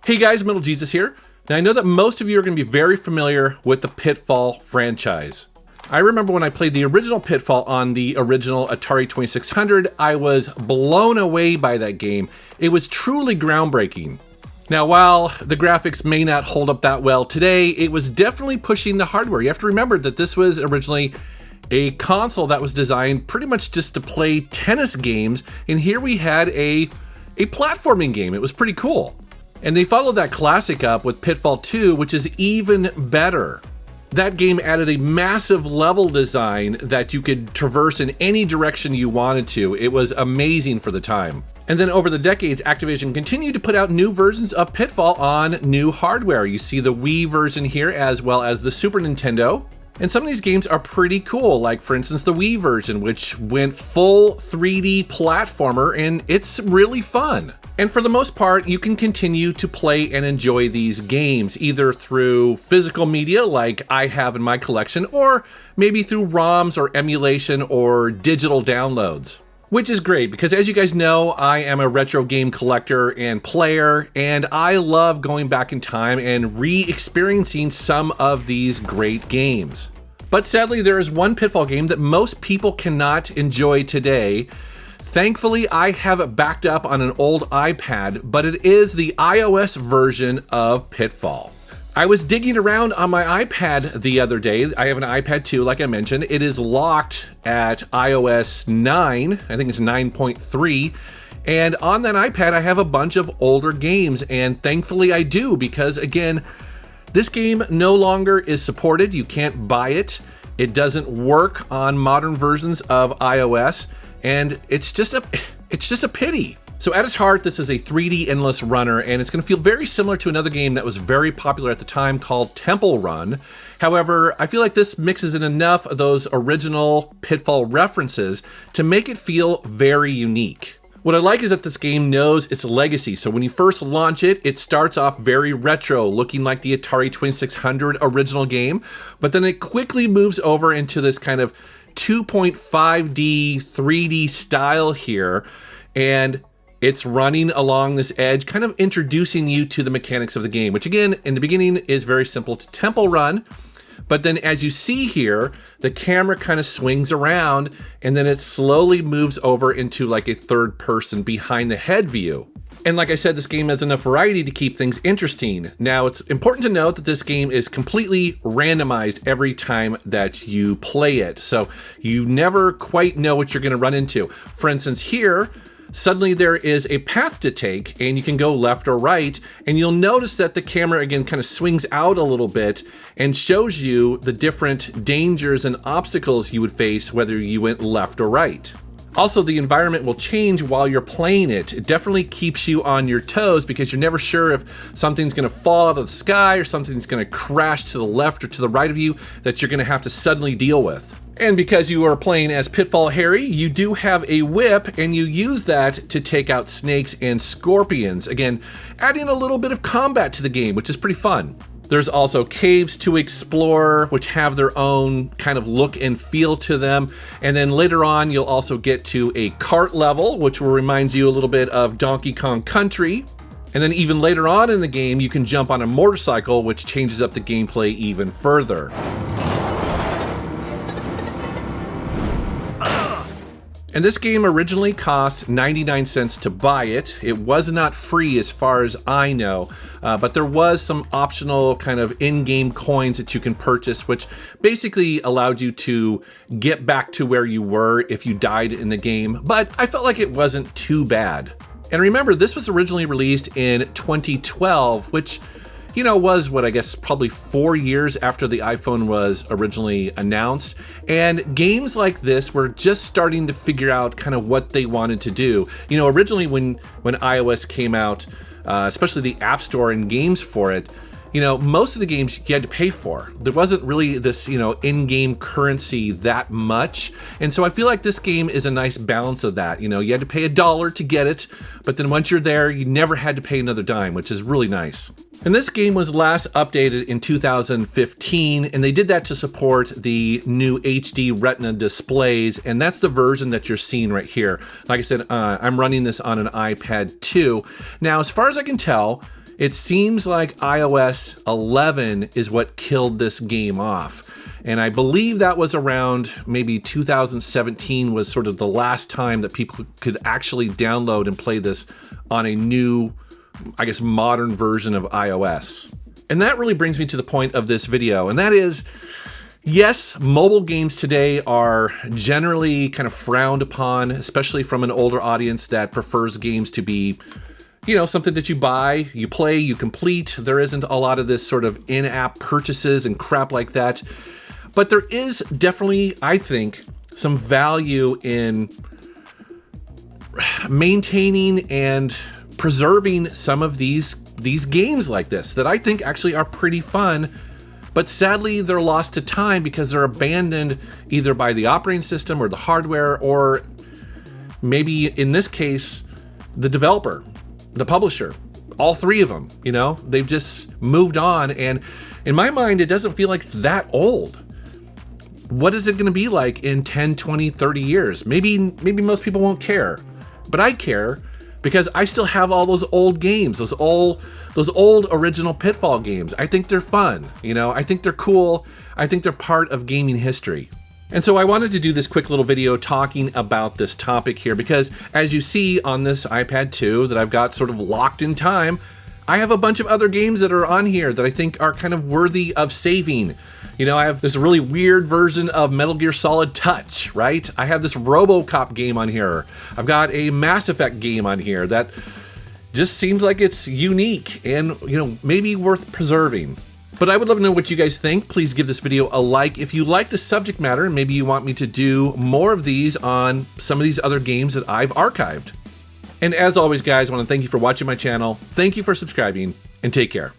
Hey guys, MetalJesus here. Now I know that most of you are going to be very familiar with the Pitfall franchise. I remember when I played the original Pitfall on the original Atari 2600, I was blown away by that game. It was truly groundbreaking. Now while the graphics may not hold up that well today, it was definitely pushing the hardware. You have to remember that this was originally a console that was designed pretty much just to play tennis games, and here we had a platforming game. It was pretty cool. And they followed that classic up with Pitfall 2, which is even better. That game added a massive level design that you could traverse in any direction you wanted to. It was amazing for the time. And then over the decades, Activision continued to put out new versions of Pitfall on new hardware. You see the Wii version here as well as the Super Nintendo. And some of these games are pretty cool, like for instance the Wii version, which went full 3D platformer, and it's really fun. And for the most part, you can continue to play and enjoy these games, either through physical media like I have in my collection, or maybe through ROMs or emulation or digital downloads. Which is great, because as you guys know, I am a retro game collector and player, and I love going back in time and re-experiencing some of these great games. But sadly, there is one Pitfall game that most people cannot enjoy today. Thankfully, I have it backed up on an old iPad, but it is the iOS version of Pitfall. I was digging around on my iPad the other day. I have an iPad 2, like I mentioned. It is locked at iOS 9. I think it's 9.3. And on that iPad, I have a bunch of older games. And thankfully I do, because again, this game no longer is supported. You can't buy it. It doesn't work on modern versions of iOS. And it's just a pity. So at its heart, this is a 3D endless runner, and it's going to feel very similar to another game that was very popular at the time called Temple Run. However, I feel like this mixes in enough of those original Pitfall references to make it feel very unique. What I like is that this game knows its legacy. So when you first launch it, it starts off very retro, looking like the Atari 2600 original game, but then it quickly moves over into this kind of 2.5D 3D style here, and it's running along this edge, kind of introducing you to the mechanics of the game, which again, in the beginning is very simple to Temple Run. But then as you see here, the camera kind of swings around and then it slowly moves over into like a third person behind the head view. And like I said, this game has enough variety to keep things interesting. Now, it's important to note that this game is completely randomized every time that you play it. So you never quite know what you're going to run into. For instance, here, suddenly there is a path to take and you can go left or right, and you'll notice that the camera again kind of swings out a little bit and shows you the different dangers and obstacles you would face whether you went left or right. Also, the environment will change while you're playing it. It definitely keeps you on your toes because you're never sure if something's going to fall out of the sky or something's going to crash to the left or to the right of you that you're going to have to suddenly deal with. And because you are playing as Pitfall Harry, you do have a whip, and you use that to take out snakes and scorpions. Again, adding a little bit of combat to the game, which is pretty fun. There's also caves to explore, which have their own kind of look and feel to them. And then later on, you'll also get to a kart level, which will remind you a little bit of Donkey Kong Country. And then even later on in the game, you can jump on a motorcycle, which changes up the gameplay even further. And this game originally cost 99 cents to buy it. It was not free as far as I know, but there was some optional kind of in-game coins that you can purchase, which basically allowed you to get back to where you were if you died in the game, but I felt like it wasn't too bad. And remember, this was originally released in 2012, which was what I guess probably 4 years after the iPhone was originally announced. And games like this were just starting to figure out kind of what they wanted to do. Originally when iOS came out, especially the App Store and games for it, most of the games you had to pay for. There wasn't really this, in-game currency that much. And so I feel like this game is a nice balance of that. You had to pay $1 to get it, but then once you're there, you never had to pay another dime, which is really nice. And this game was last updated in 2015, and they did that to support the new HD Retina displays, and that's the version that you're seeing right here. Like I said, I'm running this on an iPad 2. Now, as far as I can tell, It seems like iOS 11 is what killed this game off. And I believe that was around maybe 2017 was sort of the last time that people could actually download and play this on a new, I guess, modern version of iOS. And that really brings me to the point of this video, and that is, yes, mobile games today are generally kind of frowned upon, especially from an older audience that prefers games to be, you know, something that you buy, you play, you complete. There isn't a lot of this sort of in-app purchases and crap like that. But there is definitely, I think, some value in maintaining and preserving some of these games like this that I think actually are pretty fun, but sadly they're lost to time because they're abandoned either by the operating system or the hardware, or maybe in this case, the developer, the publisher, all three of them, you know, they've just moved on. And in my mind, it doesn't feel like it's that old. What is it going to be like in 10, 20, 30 years? Maybe most people won't care, but I care because I still have all those old games, those old original Pitfall games. I think they're fun, you know, I think they're cool. I think they're part of gaming history. And so I wanted to do this quick little video talking about this topic here because as you see on this iPad 2 that I've got sort of locked in time, I have a bunch of other games that are on here that I think are kind of worthy of saving. You know, I have this really weird version of Metal Gear Solid Touch, right? I have this RoboCop game on here. I've got a Mass Effect game on here that just seems like it's unique and, you know, maybe worth preserving. But I would love to know what you guys think. Please give this video a like if you like the subject matter and maybe you want me to do more of these on some of these other games that I've archived. And as always, guys, I want to thank you for watching my channel. Thank you for subscribing, and take care.